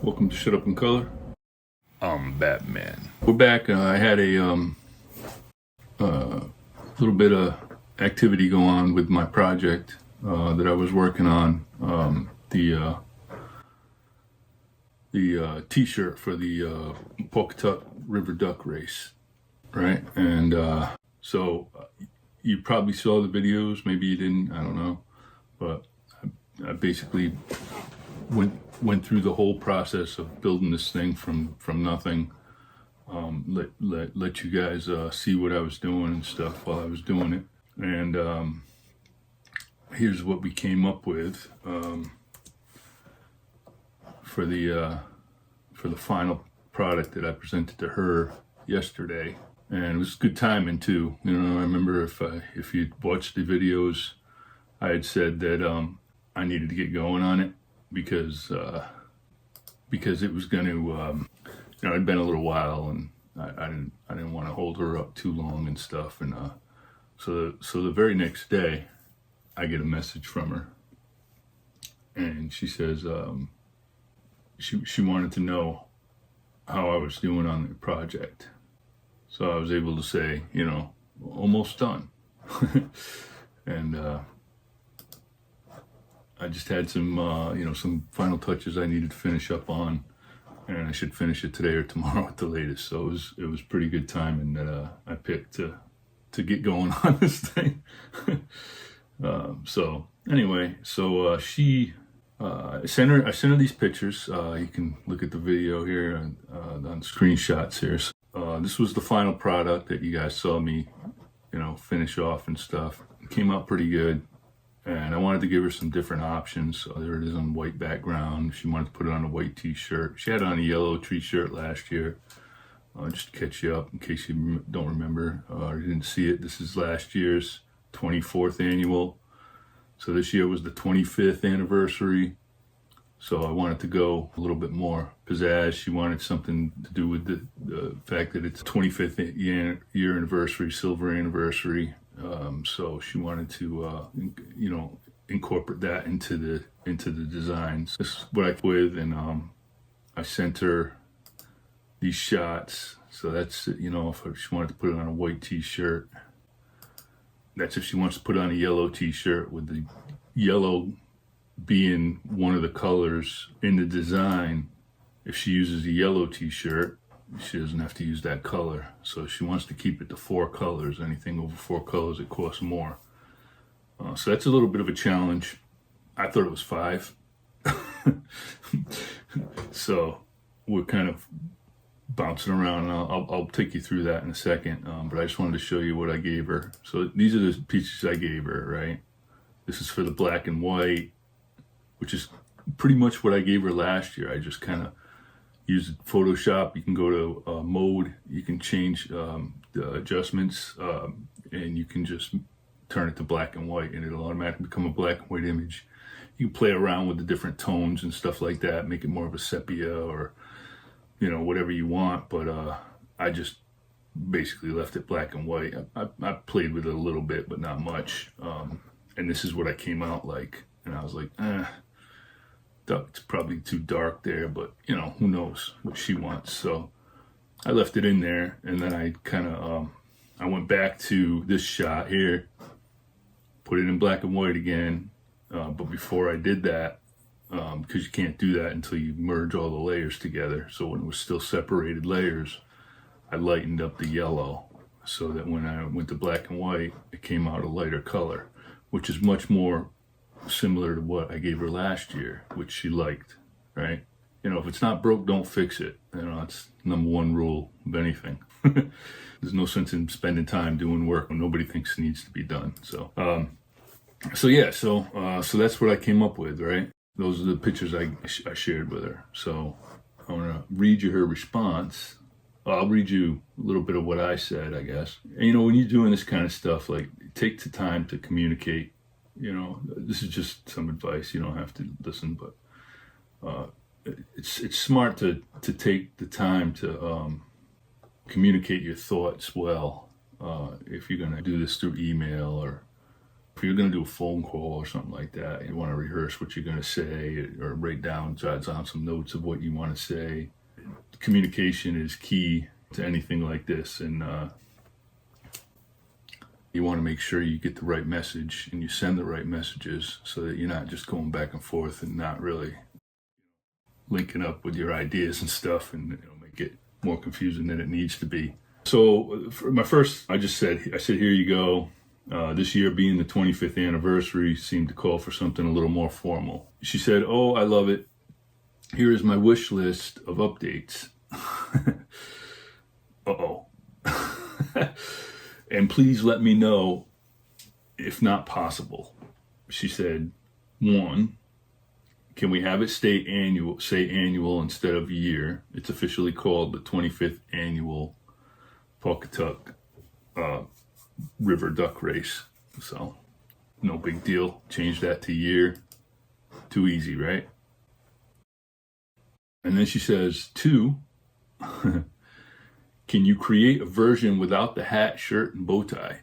Welcome to Shut Up in Color. I'm Batman. We're back. I had a little bit of activity go on with my project that I was working on. The T-shirt for the Pawcatuck River Duck Race, right? And so you probably saw the videos. Maybe you didn't. I don't know. But I basically went through the whole process of building this thing from nothing. Let you guys see what I was doing and stuff while I was doing it. And here's what we came up with for the final product that I presented to her yesterday. And it was good timing too. You know, I remember if you'd watched the videos, I had said that I needed to get going on it because it was going to, it'd been a little while, and I didn't want to hold her up too long and stuff. And so the very next day, I get a message from her, and she says she wanted to know how I was doing on the project. So I was able to say, almost done. And I just had some final touches I needed to finish up on, and I should finish it today or tomorrow at the latest. So it was pretty good timing that I picked to get going on this thing. So anyway, I sent her these pictures. You can look at the video here on screenshots here. So, this was the final product that you guys saw me, finish off and stuff. It came out pretty good. And I wanted to give her some different options. So there it is on white background. She wanted to put it on a white t-shirt. She had on a yellow t-shirt last year. Just to catch you up in case you don't remember or you didn't see it. This is last year's 24th annual. So this year was the 25th anniversary. So I wanted to go a little bit more pizzazz. She wanted something to do with the fact that it's 25th year anniversary, silver anniversary. So she wanted to, incorporate that into the designs. This is what I with, and I sent her these shots. So that's, if she wanted to put it on a white t-shirt. That's if she wants to put it on a yellow t-shirt, with the yellow being one of the colors in the design. If she uses a yellow t-shirt, she doesn't have to use that color. So she wants to keep it to 4 colors. Anything over 4 colors, it costs more. So that's a little bit of a challenge. I thought it was 5. So we're kind of bouncing around, and I'll take you through that in a second. But I just wanted to show you what I gave her. So these are the pieces I gave her, right? This is for the black and white, which is pretty much what I gave her last year. I just kind of use Photoshop. You can go to mode, you can change the adjustments, and you can just turn it to black and white, and it'll automatically become a black and white image. You can play around with the different tones and stuff like that, make it more of a sepia or whatever you want, but I just basically left it black and white. I played with it a little bit, but not much, and this is what I came out like, and I was like, it's probably too dark there, but who knows what she wants. So I left it in there, and then I kind of I went back to this shot here, put it in black and white again, but before I did that, because you can't do that until you merge all the layers together, so when it was still separated layers, I lightened up the yellow so that when I went to black and white, it came out a lighter color, which is much more similar to what I gave her last year, which she liked, right? If it's not broke, don't fix it. It's number 1 rule of anything. There's no sense in spending time doing work when nobody thinks it needs to be done. So that's what I came up with, right? Those are the pictures I shared with her. So I'm gonna read you her response. I'll read you a little bit of what I said, I guess. And, when you're doing this kind of stuff, like, take the time to communicate. This is just some advice. You don't have to listen, but it's smart to take the time to communicate your thoughts well. If you're going to do this through email or if you're going to do a phone call or something like that, you want to rehearse what you're going to say or write down, jot down some notes of what you want to say. Communication is key to anything like this, and you want to make sure you get the right message and you send the right messages so that you're not just going back and forth and not really linking up with your ideas and stuff, and make it more confusing than it needs to be. So for my first, I said, here you go. This year being the 25th anniversary seemed to call for something a little more formal. She said, "Oh, I love it. Here is my wish list of updates." Uh-oh. "And please let me know if not possible." She said, 1, can we have it say annual instead of year? It's officially called the 25th annual Pawcatuck River Duck Race. So no big deal. Change that to year. Too easy, right? And then she says, 2, can you create a version without the hat, shirt, and bow tie?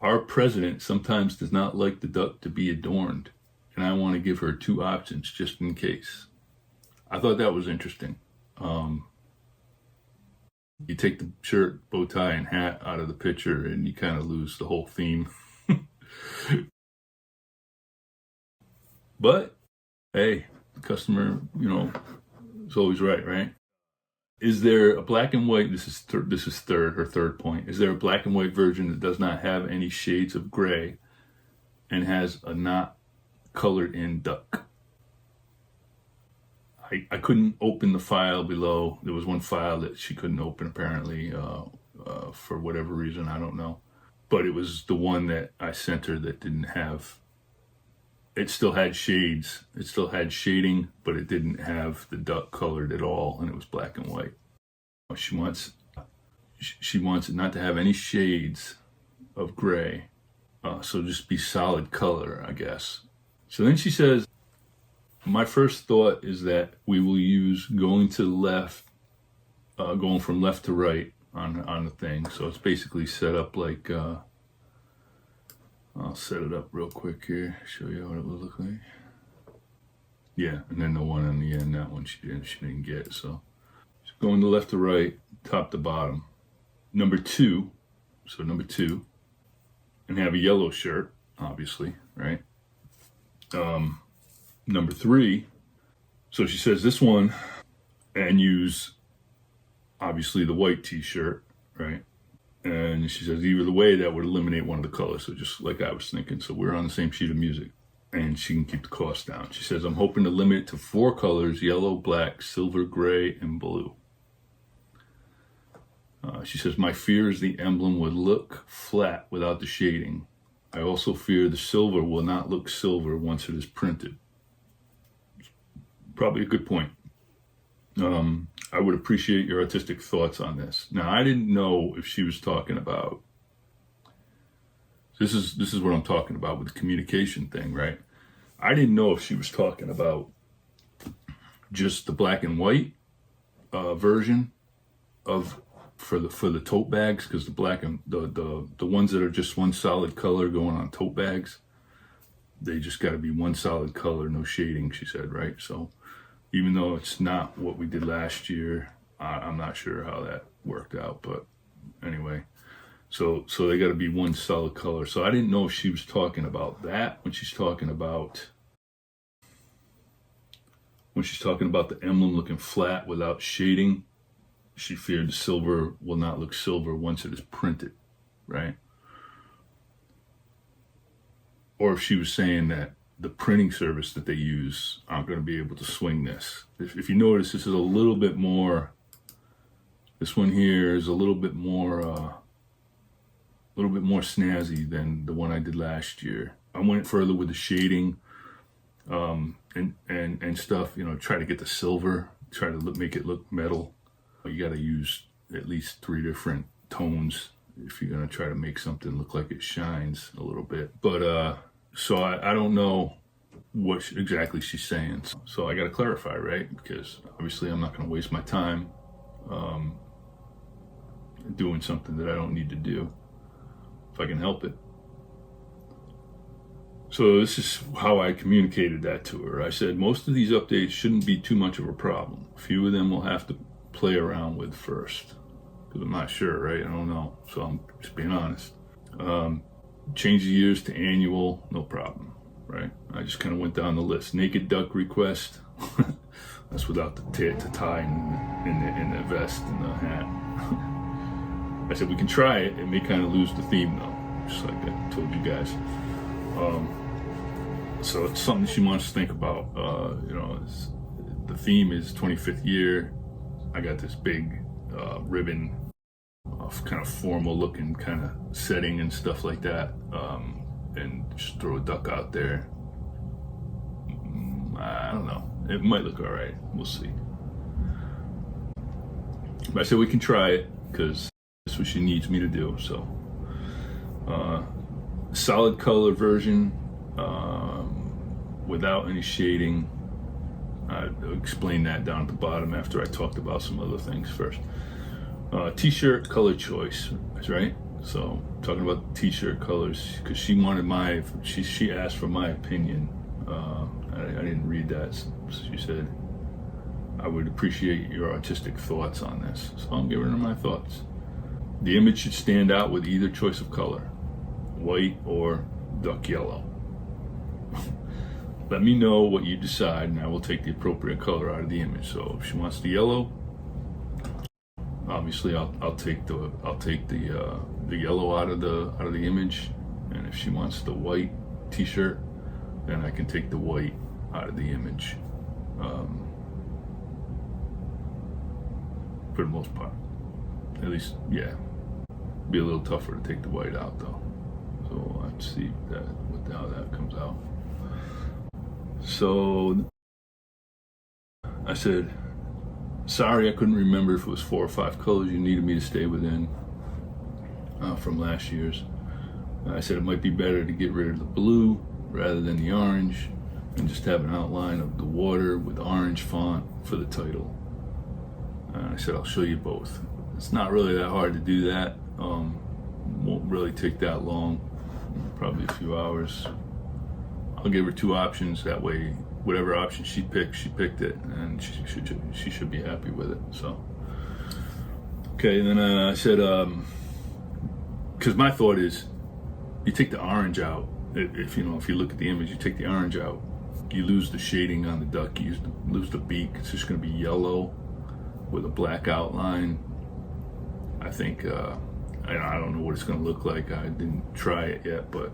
Our president sometimes does not like the duck to be adorned, and I want to give her 2 options just in case. I thought that was interesting. You take the shirt, bow tie, and hat out of the picture, and you kind of lose the whole theme. But hey, the customer, is always right, right? Is there a black and white? This is her third point. Is there a black and white version that does not have any shades of gray and has a not colored in duck? I couldn't open the file below. There was one file that she couldn't open apparently for whatever reason, I don't know. But it was the one that I sent her that didn't have. It still had shades. It still had shading, but it didn't have the duck colored at all, and it was black and white. She wants it not to have any shades of gray, so just be solid color, I guess. So then she says, my first thought is that we will use going to the left, going from left to right on the thing. So it's basically set up like, I'll set it up real quick here, show you what it would look like. Yeah, and then the one on the end, that one she didn't get. So going to left to right, top to bottom. Number 2, and have a yellow shirt, obviously, right? Number 3, so she says this one, and use obviously the white t-shirt, right? And she says either way that would eliminate one of the colors, so just like I was thinking. So we're on the same sheet of music, and she can keep the cost down. She says, I'm hoping to limit it to 4 colors: yellow, black, silver, gray, and blue. She says, my fear is the emblem would look flat without the shading. I also fear the silver will not look silver once it is printed. Probably a good point. I would appreciate your artistic thoughts on this. Now, I didn't know if she was talking about, this is what I'm talking about with the communication thing, right? I didn't know if she was talking about just the black and white version of for the tote bags, because the black and the ones that are just one solid color going on tote bags, they just got to be one solid color, no shading, she said, right? So even though it's not what we did last year, I'm not sure how that worked out, but anyway, so they got to be one solid color. So I didn't know if she was talking about that when she's talking about the emblem looking flat without shading. She feared the silver will not look silver once it is printed, right? Or if she was saying that the printing service that they use aren't going to be able to swing this. If you notice, this is a little bit more, this one here is a little bit more snazzy than the one I did last year. I went further with the shading and stuff, try to get the silver, try to make it look metal. You got to use at least 3 different tones if you're going to try to make something look like it shines a little bit. But so I don't know what exactly she's saying. So I got to clarify, right? Because obviously I'm not going to waste my time doing something that I don't need to do if I can help it. So this is how I communicated that to her. I said, most of these updates shouldn't be too much of a problem. A few of them we'll have to play around with first, because I'm not sure, right? I don't know. So I'm just being honest. Change the years to annual, no problem, right? I just kind of went down the list. Naked duck request. That's without the tie in the vest and the hat. I said, we can try it. It may kind of lose the theme though, just like I told you guys. So it's something she wants to think about. The theme is 25th year. I got this big ribbon of kind of formal looking kind of setting and stuff like that. And just throw a duck out there. I don't know. It might look all right. We'll see. But I said we can try it because that's what she needs me to do. So, solid color version without any shading. I explained that down at the bottom after I talked about some other things first. T-shirt color choice, right? So talking about t-shirt colors because she wanted she asked for my opinion. I didn't read that. So she said, I would appreciate your artistic thoughts on this. So I'm giving her my thoughts. The image should stand out with either choice of color, white or duck yellow. Let me know what you decide and I will take the appropriate color out of the image. So if she wants the yellow, obviously I'll take the yellow out of the image. And if she wants the white t-shirt, then I can take the white out of the image. For the most part. At least, yeah. Be a little tougher to take the white out though. So let's see how that comes out. So I said, sorry I couldn't remember if it was 4 or 5 colors you needed me to stay within from last year's. I said it might be better to get rid of the blue rather than the orange and just have an outline of the water with orange font for the title. I said I'll show you both. It's not really that hard to do that. Won't really take that long, probably a few hours. I'll give her 2 options. That way, whatever option she picked it, and she should be happy with it. So, okay. And then I said, because my thought is, you take the orange out. If you look at the image, you take the orange out, you lose the shading on the duck. You lose the beak. It's just going to be yellow with a black outline. I think I don't know what it's going to look like. I didn't try it yet, but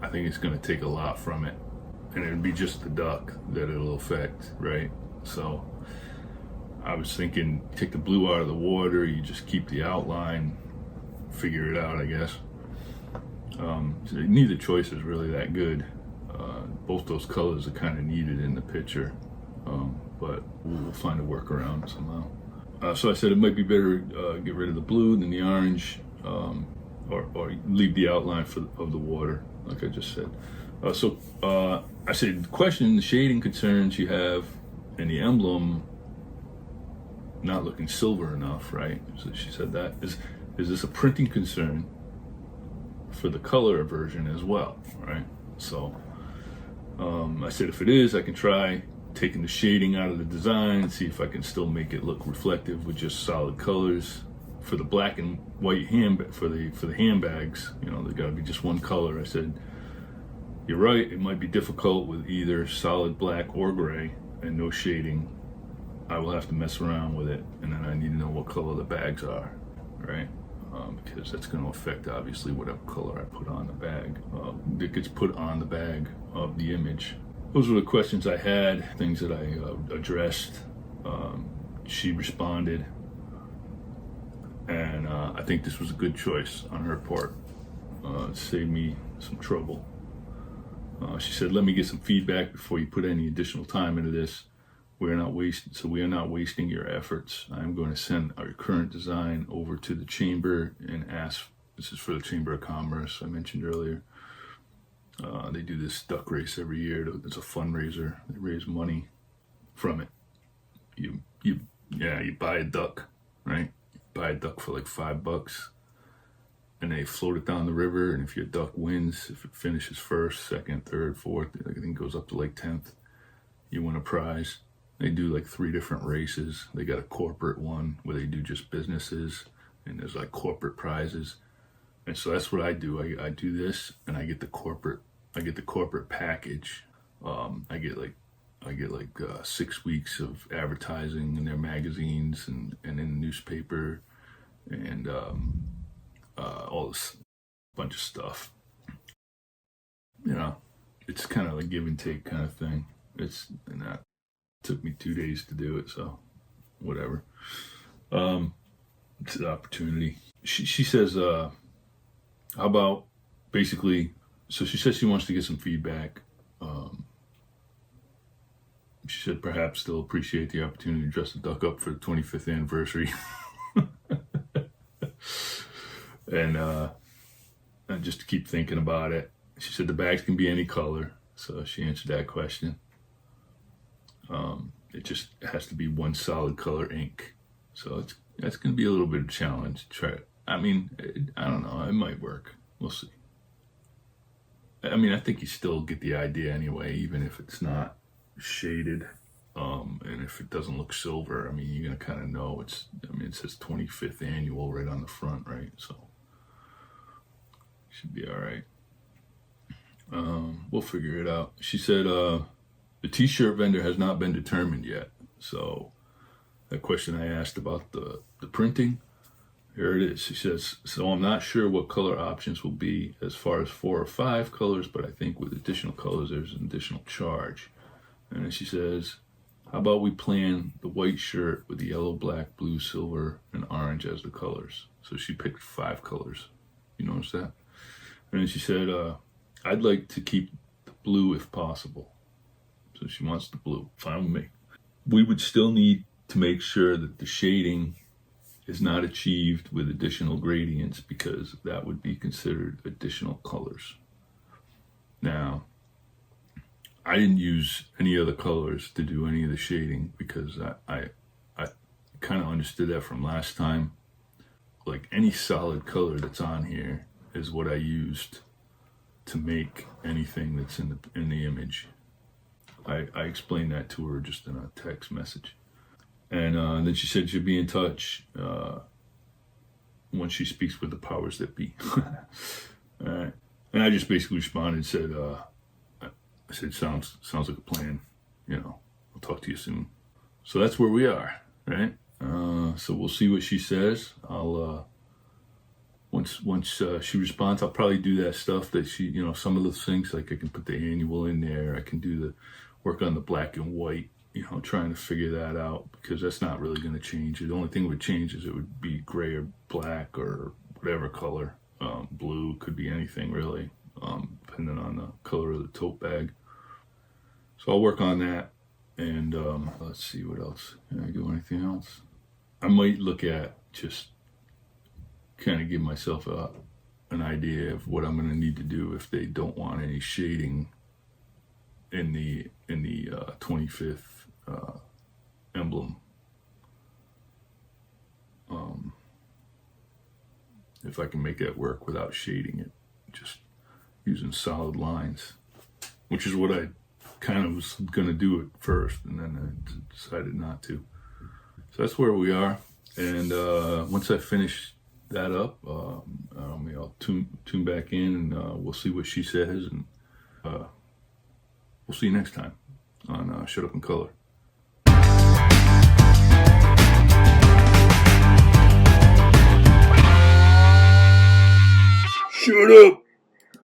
I think it's going to take a lot from it, and it'll be just the duck that it'll affect, right? So I was thinking, take the blue out of the water, you just keep the outline, figure it out, I guess. So neither choice is really that good. Both those colors are kind of needed in the picture, but we'll find a workaround somehow. So I said it might be better get rid of the blue than the orange, or leave the outline of the water, like I just said. So I said, question the shading concerns you have and the emblem not looking silver enough, right? So she said that. Is this a printing concern for the color version as well, right? So I said, if it is, I can try taking the shading out of the design and see if I can still make it look reflective with just solid colors. For the black and white for the handbags, they got to be just one color. I said, you're right, it might be difficult with either solid black or gray and no shading. I will have to mess around with it, and then I need to know what color the bags are, right? Because that's going to affect obviously whatever color I put on the bag. That gets put on the bag of the image. Those were the questions I had, things that I addressed. She responded, and I think this was a good choice on her part. Saved me some trouble. She said, let me get some feedback before you put any additional time into this. We are not wasting your efforts. I'm going to send our current design over to the chamber and ask. This is for the Chamber of Commerce I mentioned earlier. They do this duck race every year. It's a fundraiser. They raise money from it. You buy a duck, right? You buy a duck for like $5. and they float it down the river. And if your duck wins, if it finishes first, second, third, fourth, I think it goes up to like 10th, you win a prize. They do like 3 different races. They got a corporate one where they do just businesses, and there's like corporate prizes. And so that's what I do. I do this, and I get the corporate package. I get like 6 weeks of advertising in their magazines and in the newspaper, and all this bunch of stuff. You know, it's kind of a give and take kind of thing. It took me 2 days to do it, so whatever. It's an opportunity. She says, how about basically, so she says she wants to get some feedback. She said perhaps they'll appreciate the opportunity to dress the duck up for the 25th anniversary. and just to keep thinking about it. She said the bags can be any color, so she answered that question. It just has to be one solid color ink. So that's going to be a little bit of a challenge. Try it. I mean, I don't know. It might work. We'll see. I mean, I think you still get the idea anyway, even if it's not shaded. And if it doesn't look silver, I mean, you're going to kind of know it says 25th annual right on the front, right? So should be all right. We'll figure it out. She said, the t-shirt vendor has not been determined yet. So that question I asked about the printing, here it is. She says, so I'm not sure what color options will be as far as 4 or 5 colors, but I think with additional colors, there's an additional charge. And then she says, how about we plan the white shirt with the yellow, black, blue, silver, and orange as the colors? So she picked 5 colors. You notice that? And then she said, I'd like to keep the blue if possible. So she wants the blue. Fine with me. We would still need to make sure that the shading is not achieved with additional gradients, because that would be considered additional colors. Now, I didn't use any other colors to do any of the shading because I kind of understood that from last time. Like any solid color that's on here is what I used to make anything that's in the image. I explained that to her just in a text message. And then she said she'd be in touch once she speaks with the powers that be. All right. And I just basically responded and said, I said, sounds like a plan. You know, I'll talk to you soon. So that's where we are, right? So we'll see what she says. I'll once she responds, I'll probably do that stuff that she, you know, some of those things, like I can put the annual in there. I can do the work on the black and white, you know, trying to figure that out, because that's not really going to change. The only thing that would change is it would be gray or black or whatever color. Blue, could be anything really, depending on the color of the tote bag. So I'll work on that, and let's see what else. Can I do anything else? I might look at just kind of give myself an idea of what I'm going to need to do if they don't want any shading in the 25th emblem. If I can make that work without shading it, just using solid lines, which is what I kind of was going to do at first, and then I decided not to. So that's where we are. And once I finish that up, I'll tune back in, and we'll see what she says, and we'll see you next time on Shut Up and Color. Shut up!